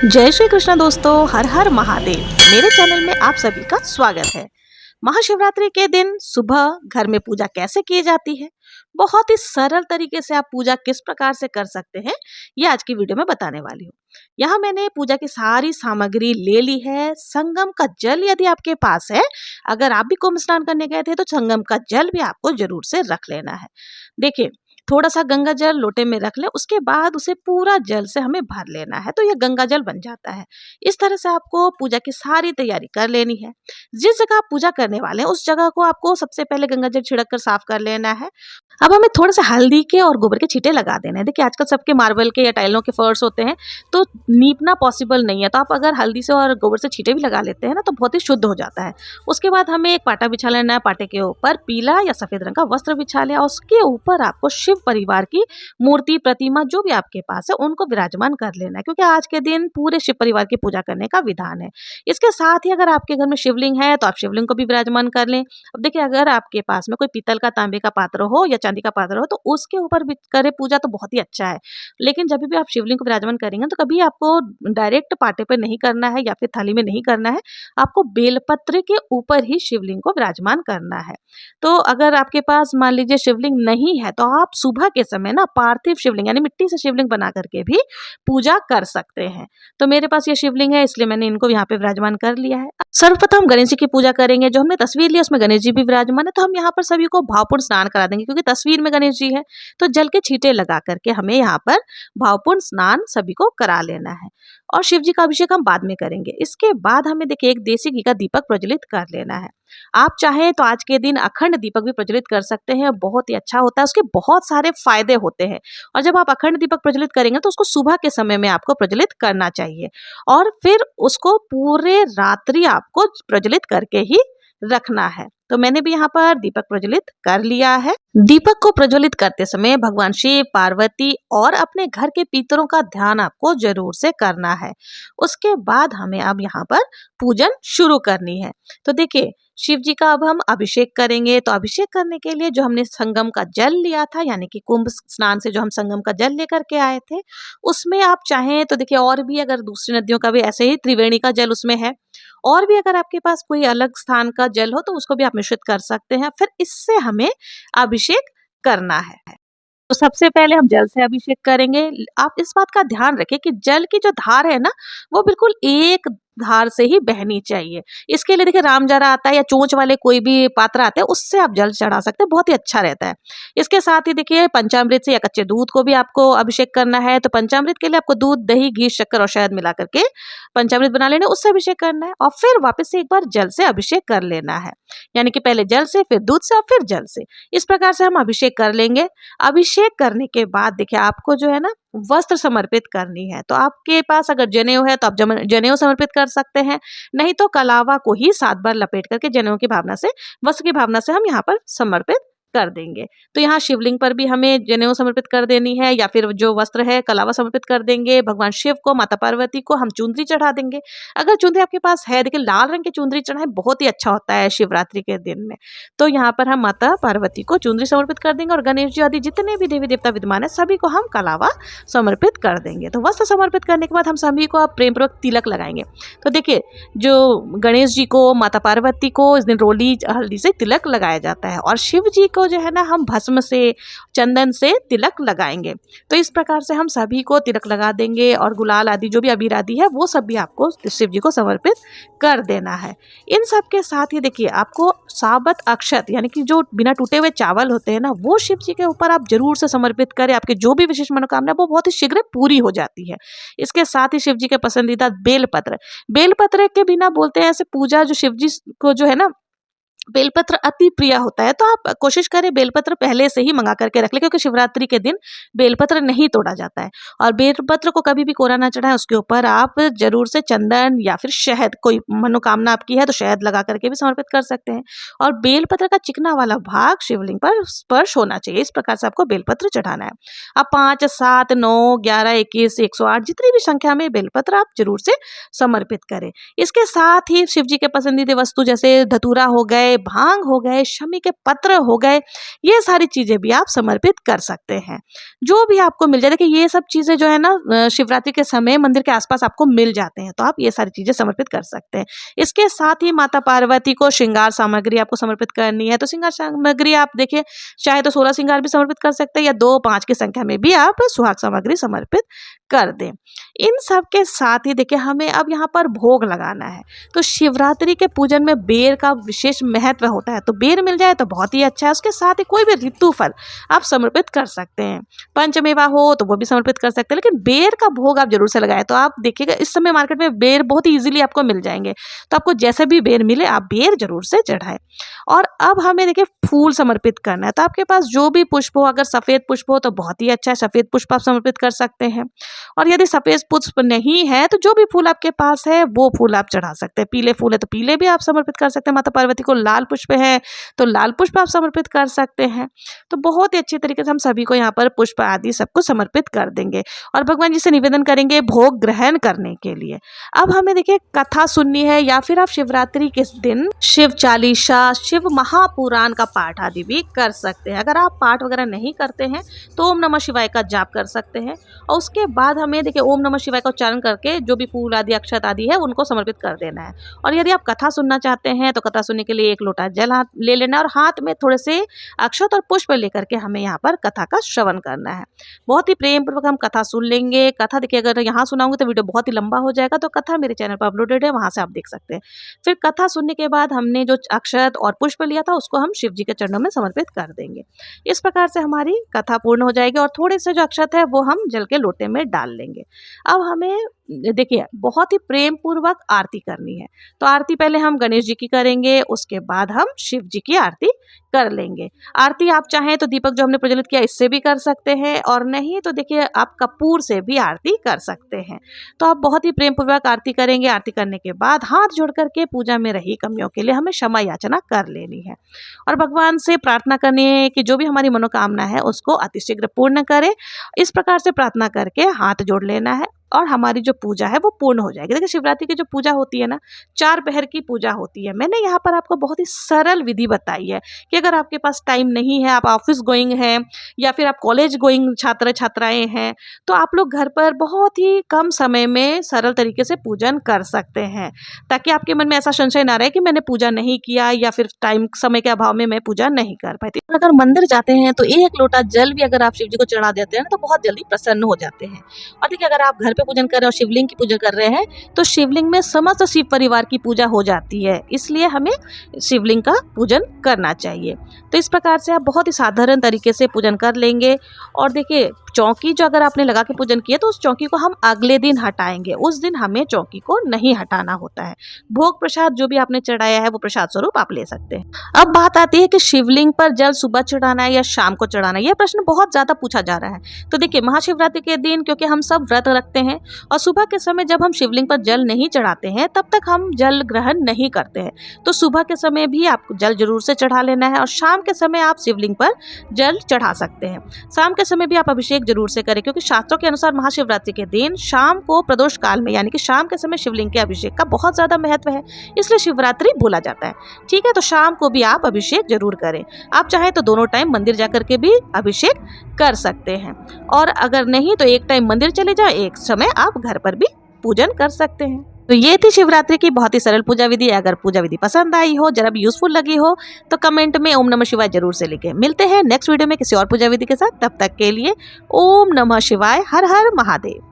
जय श्री कृष्ण दोस्तों, हर हर महादेव। मेरे चैनल में आप सभी का स्वागत है। महाशिवरात्रि के दिन सुबह घर में पूजा कैसे की जाती है, बहुत ही सरल तरीके से आप पूजा किस प्रकार से कर सकते हैं, ये आज की वीडियो में बताने वाली हूँ। यहाँ मैंने पूजा की सारी सामग्री ले ली है। संगम का जल यदि आपके पास है, अगर आप भी कुंभ स्नान करने गए थे तो संगम का जल भी आपको जरूर से रख लेना है। देखिए, थोड़ा सा गंगा जल लोटे में रख ले, उसके बाद उसे पूरा जल से हमें भर लेना है, तो यह गंगा जल बन जाता है। इस तरह से आपको पूजा की सारी तैयारी कर लेनी है। जिस जगह आप पूजा करने वाले हैं उस जगह को आपको सबसे पहले गंगा जल छिड़क कर साफ कर लेना है। अब हमें थोड़ा सा हल्दी के और गोबर के छींटे लगा देने हैं। देखिए, आजकल सबके मार्बल के या टाइलों के फर्श होते हैं, तो नीपना पॉसिबल नहीं है, तो आप अगर हल्दी से और गोबर से छींटे भी लगा लेते हैं ना, तो बहुत ही शुद्ध हो जाता है। उसके बाद हमें एक पाटा बिछा लेना है। पाटे के ऊपर पीला या सफेद रंग का वस्त्र बिछा लिया, उसके ऊपर आपको शिव परिवार की मूर्ति, प्रतिमा जो भी आपके पास है उनको विराजमान कर लेना है, क्योंकि आज के दिन पूरे शिव परिवार की पूजा करने का विधान है। इसके साथ ही अगर आपके घर में शिवलिंग है तो आप शिवलिंग को भी विराजमान कर लें। अब देखिए, अगर आपके पास में कोई पीतल का, तांबे का पात्र हो या चांदी का पात्र हो, तो उसके ऊपर भी करे पूजा तो बहुत ही अच्छा है। लेकिन जब भी आप शिवलिंग को विराजमान करेंगे तो कभी आपको डायरेक्ट पाटे पर नहीं करना है या फिर थाली में नहीं करना है, आपको बेलपत्र के ऊपर ही शिवलिंग को विराजमान करना है। तो अगर आपके पास मान लीजिए शिवलिंग नहीं है, तो आप सुबह के समय ना पार्थिव शिवलिंग यानी मिट्टी से शिवलिंग बना करके भी पूजा कर सकते हैं। तो मेरे पास ये शिवलिंग है, इसलिए मैंने इनको यहाँ पे विराजमान कर लिया है। सर्वप्रथम गणेश जी की पूजा करेंगे। जो हमने तस्वीर ली उसमें गणेश जी भी विराजमान है, तो हम यहाँ पर सभी को भावपूर्ण स्नान करा देंगे, क्योंकि तस्वीर में गणेश जी है, तो जल के छींटे लगा करके हमें यहाँ पर भावपूर्ण स्नान सभी को करा लेना है। और शिव जी का अभिषेक हम बाद में करेंगे। इसके बाद हमें देखिए एक देसी घी का दीपक प्रज्वलित कर लेना है। आप चाहें तो आज के दिन अखंड दीपक भी प्रज्वलित कर सकते हैं, बहुत ही अच्छा होता है, उसके बहुत सारे फायदे होते हैं। और जब आप अखंड दीपक प्रज्वलित करेंगे तो उसको सुबह के समय में आपको प्रज्वलित करना चाहिए, और फिर उसको पूरे रात्रि आपको प्रज्वलित करके ही रखना है। तो मैंने भी यहाँ पर दीपक प्रज्वलित कर लिया है। दीपक को प्रज्वलित करते समय भगवान शिव, पार्वती और अपने घर के पितरों का ध्यान आपको जरूर से करना है। उसके बाद हमें अब यहाँ पर पूजन शुरू करनी है। तो देखिए, शिव जी का अब हम अभिषेक करेंगे। तो अभिषेक करने के लिए जो हमने संगम का जल लिया था, यानी कि कुंभ स्नान से जो हम संगम का जल लेकर के आए थे, उसमें आप चाहें तो देखिए और भी अगर दूसरी नदियों का भी ऐसे ही त्रिवेणी का जल उसमें है, और भी अगर आपके पास कोई अलग स्थान का जल हो तो उसको भी आप मिश्रित कर सकते हैं। फिर इससे हमें अभिषेक करना है। तो सबसे पहले हम जल से अभिषेक करेंगे। आप इस बात का ध्यान रखें कि जल की जो धार है ना, वो बिल्कुल एक धार से ही बहनी चाहिए। इसके लिए देखिए रामजरा आता है या चोंच वाले कोई भी पात्र आते हैं, उससे आप जल चढ़ा सकते हैं, बहुत ही अच्छा रहता है। इसके साथ ही देखिए पंचामृत से या कच्चे दूध को भी आपको अभिषेक करना है। तो पंचामृत के लिए आपको दूध, दही, घी, शक्कर और शहद मिला करके पंचामृत बना लेना, उससे अभिषेक करना है, और फिर वापस से एक बार जल से अभिषेक कर लेना है। यानी कि पहले जल से, फिर दूध से और फिर जल से। इस प्रकार से हम अभिषेक कर लेंगे। अभिषेक करने के बाद देखिए आपको जो है ना वस्त्र समर्पित करनी है। तो आपके पास अगर जनेऊ है तो आप जनेऊ समर्पित कर सकते हैं, नहीं तो कलावा को ही 7 बार लपेट करके जनेऊ की भावना से, वस्त्र की भावना से हम यहाँ पर समर्पित कर देंगे। तो यहाँ शिवलिंग पर भी हमें जनेऊ समर्पित कर देनी है, या फिर जो वस्त्र है कलावा समर्पित कर देंगे। भगवान शिव को, माता पार्वती को हम चुंदरी चढ़ा देंगे। अगर चुंदरी आपके पास है, देखिए लाल रंग की चुंदरी चढ़ाए बहुत ही अच्छा होता है शिवरात्रि के दिन में। तो यहाँ पर हम माता पार्वती को चुंदरी समर्पित कर देंगे, और गणेश जी आदि जितने भी देवी देवता विद्यमान है सभी को हम कलावा समर्पित कर देंगे। तो वस्त्र समर्पित करने के बाद हम सभी को आप प्रेम पूर्वक तिलक लगाएंगे। तो देखिए, जो गणेश जी को, माता पार्वती को इस दिन रोली हल्दी से तिलक लगाया जाता है, और शिव जी को जो है ना हम भस्म से, चंदन से तिलक लगाएंगे। तो इस प्रकार से हम सभी को तिलक लगा देंगे, और गुलाल आदि जो भी अबीर आदि है वो सब भी आपको शिव जी को समर्पित कर देना है। इन सब के साथ ही देखिए आपको साबत अक्षत, यानी कि जो बिना टूटे हुए चावल होते हैं ना, वो शिव जी के ऊपर आप जरूर से समर्पित करें। आपकी जो भी विशेष मनोकामना है वो बहुत ही शीघ्र पूरी हो जाती है। इसके साथ ही शिव जी के पसंदीदा बेलपत्र, बेलपत्र के बिना बोलते हैं ऐसे पूजा जो शिव जी को जो है ना, बेलपत्र अति प्रिय होता है। तो आप कोशिश करें बेलपत्र पहले से ही मंगा करके रख ले, क्योंकि शिवरात्रि के दिन बेलपत्र नहीं तोड़ा जाता है। और बेलपत्र को कभी भी कोरा ना चढ़ाएं, उसके ऊपर आप जरूर से चंदन या फिर शहद, कोई मनोकामना आपकी है तो शहद लगा करके भी समर्पित कर सकते हैं। और बेलपत्र का चिकना वाला भाग शिवलिंग पर स्पर्श होना चाहिए। इस प्रकार से आपको बेलपत्र चढ़ाना है। अब 5, 7, 9, 11, 21, 108 जितनी भी संख्या में बेलपत्र आप जरूर से समर्पित करें। इसके साथ ही शिव जी के पसंदीदा वस्तु जैसे धतूरा हो गए, गए, भांग हो गए, शमी के पत्र हो गए, ये सारी चीज़ें भी आप समर्पित कर सकते हैं। जो भी आपको मिल जाए, देखिए ये सब चीज़ें जो है ना शिवरात्रि के समय मंदिर के आसपास आपको मिल जाते हैं, तो आप ये सारी चीज़ें समर्पित कर सकते हैं। इसके साथ ही माता पार्वती को श्रृंगार सामग्री आपको समर्पित करनी है, तो श्रृंगार सामग्री आप देखिए चाहे तो 16 श्रृंगार भी समर्पित कर सकते हैं या 2-5 की संख्या में भी आप सुहाग सामग्री समर्पित कर दें। इन सब के साथ ही देखिए हमें अब यहाँ पर भोग लगाना है, तो शिवरात्रि के पूजन में बेर का विशेष महत्व होता है, तो बेर मिल जाए तो बहुत ही अच्छा है। उसके साथ ही कोई भी ऋतु फल आप समर्पित कर सकते हैं, पंचमेवा हो तो वो भी समर्पित कर सकते हैं, लेकिन बेर का भोग आप जरूर से लगाएं। तो आप देखिएगा इस समय मार्केट में बेर बहुत ही ईजिली आपको मिल जाएंगे, तो आपको जैसे भी बेर मिले आप बेर जरूर से चढ़ाएं। और अब हमें देखिए फूल समर्पित करना है, तो आपके पास जो भी पुष्प हो, अगर सफ़ेद पुष्प हो तो बहुत ही अच्छा है, सफ़ेद पुष्प आप समर्पित कर सकते हैं। और यदि सफ़ेद पुष्प नहीं है तो जो भी फूल आपके पास है वो फूल आप चढ़ा सकते हैं। पीले फूल है तो पीले भी आप समर्पित कर सकते हैं माता पार्वती को, लाल पुष्प है तो लाल पुष्प आप समर्पित कर सकते हैं। तो बहुत ही अच्छी तरीके से हम सभी को यहाँ पर पुष्प आदि सबको समर्पित कर देंगे और भगवान जी से निवेदन करेंगे भोग ग्रहण करने के लिए। अब हमें देखिए कथा सुननी है, या फिर आप शिवरात्रि के दिन शिव चालीसा, शिव महापुराण का पाठ आदि भी कर सकते हैं। अगर आप पाठ वगैरह नहीं करते हैं तो ओम नमः शिवाय का जाप कर सकते हैं, और उसके बाद हमें देखिए ओम नमः शिवाय का उच्चारण करके जो भी फूल आदि अक्षत आदि है उनको समर्पित कर देना है। और यदि आप कथा सुनना चाहते हैं तो कथा सुनने के लिए 1 लोटा जल हाथ ले लेना है और हाथ में थोड़े से अक्षत और पुष्प लेकर के हमें यहाँ पर कथा का श्रवण करना है। बहुत ही प्रेम पूर्वक हम कथा सुन लेंगे। कथा देखिए अगर यहाँ सुनाऊंगी तो वीडियो बहुत ही लंबा हो जाएगा, तो कथा मेरे चैनल पर अपलोडेड है, वहाँ से आप देख सकते हैं। फिर कथा सुनने के बाद हमने जो अक्षत और पुष्प लिया था उसको हम शिव जी के चरणों में समर्पित कर देंगे। इस प्रकार से हमारी कथा पूर्ण हो जाएगी और थोड़े से जो अक्षत है वो हम जल के लोटे में डाल लेंगे। अब हमें देखिए बहुत ही प्रेम पूर्वक आरती करनी है, तो आरती पहले हम गणेश जी की करेंगे, उसके बाद हम शिव जी की आरती कर लेंगे। आरती आप चाहें तो दीपक जो हमने प्रज्वलित किया इससे भी कर सकते हैं, और नहीं तो देखिए आप कपूर से भी आरती कर सकते हैं। तो आप बहुत ही प्रेम पूर्वक आरती करेंगे। आरती करने के बाद हाथ जोड़ करके पूजा में रही कमियों के लिए हमें क्षमा याचना कर लेनी है और भगवान से प्रार्थना करनी है कि जो भी हमारी मनोकामना है उसको अतिशीघ्र पूर्ण करे। इस प्रकार से प्रार्थना करके हाथ जोड़ लेना है और हमारी जो पूजा है वो पूर्ण हो जाएगी। देखिए शिवरात्रि की जो पूजा होती है ना, 4 पहर की पूजा होती है। मैंने यहाँ पर आपको बहुत ही सरल विधि बताई है कि अगर आपके पास टाइम नहीं है, आप ऑफिस गोइंग हैं या फिर आप कॉलेज गोइंग छात्र छात्राएं हैं, तो आप लोग घर पर बहुत ही कम समय में सरल तरीके से पूजन कर सकते हैं, ताकि आपके मन में ऐसा संशय ना रहे कि मैंने पूजा नहीं किया या फिर टाइम समय के अभाव में मैं पूजा नहीं कर पाई। अगर मंदिर जाते हैं तो 1 लोटा जल भी अगर आप शिव जी को चढ़ा देते हैं तो बहुत जल्दी प्रसन्न हो जाते हैं। और देखिए अगर आप घर पे पूजन कर रहे हैं और शिवलिंग की पूजा कर रहे हैं तो शिवलिंग में समस्त शिव परिवार की पूजा हो जाती है, इसलिए हमें शिवलिंग का पूजन करना चाहिए। तो इस प्रकार से आप बहुत ही साधारण तरीके से पूजन कर लेंगे। और देखिए चौकी जो अगर आपने लगा के पूजन किया तो उस चौकी को हम अगले दिन हटाएंगे, उस दिन हमें चौकी को नहीं हटाना होता है। भोग प्रसाद जो भी आपने चढ़ाया है वो प्रसाद स्वरूप आप ले सकते हैं। अब बात आती है कि शिवलिंग पर जल सुबह चढ़ाना है या शाम को चढ़ाना है, यह प्रश्न बहुत ज्यादा पूछा जा रहा है। तो देखिए महाशिवरात्रि के दिन क्योंकि हम सब व्रत रखते हैं और सुबह के समय जब हम शिवलिंग पर जल नहीं चढ़ाते हैं तब तक हम जल ग्रहण नहीं करते हैं, तो सुबह के समय भी आपको जल जरूर से चढ़ा लेना है और शाम के समय आप शिवलिंग पर जल चढ़ा सकते हैं। शाम के समय भी आप अभिषेक जरूर से करें, क्योंकि शास्त्रों के अनुसार महाशिवरात्रि के दिन शाम को प्रदोष काल में यानी कि शाम के समय शिवलिंग के अभिषेक का बहुत ज्यादा महत्व है, इसलिए शिवरात्रि बोला जाता है। ठीक है, तो शाम को भी आप अभिषेक जरूर करें। आप चाहे तो दोनों टाइम मंदिर जाकर के भी अभिषेक कर सकते हैं, और अगर नहीं तो एक टाइम मंदिर चले जाओ, एक समय आप घर पर भी पूजन कर सकते हैं। तो ये थी शिवरात्रि की बहुत ही सरल पूजा विधि। अगर पूजा विधि पसंद आई हो, जरा भी यूजफुल लगी हो तो कमेंट में ओम नमः शिवाय जरूर से लिखें। मिलते हैं नेक्स्ट वीडियो में किसी और पूजा विधि के साथ, तब तक के लिए ओम नमः शिवाय, हर हर महादेव।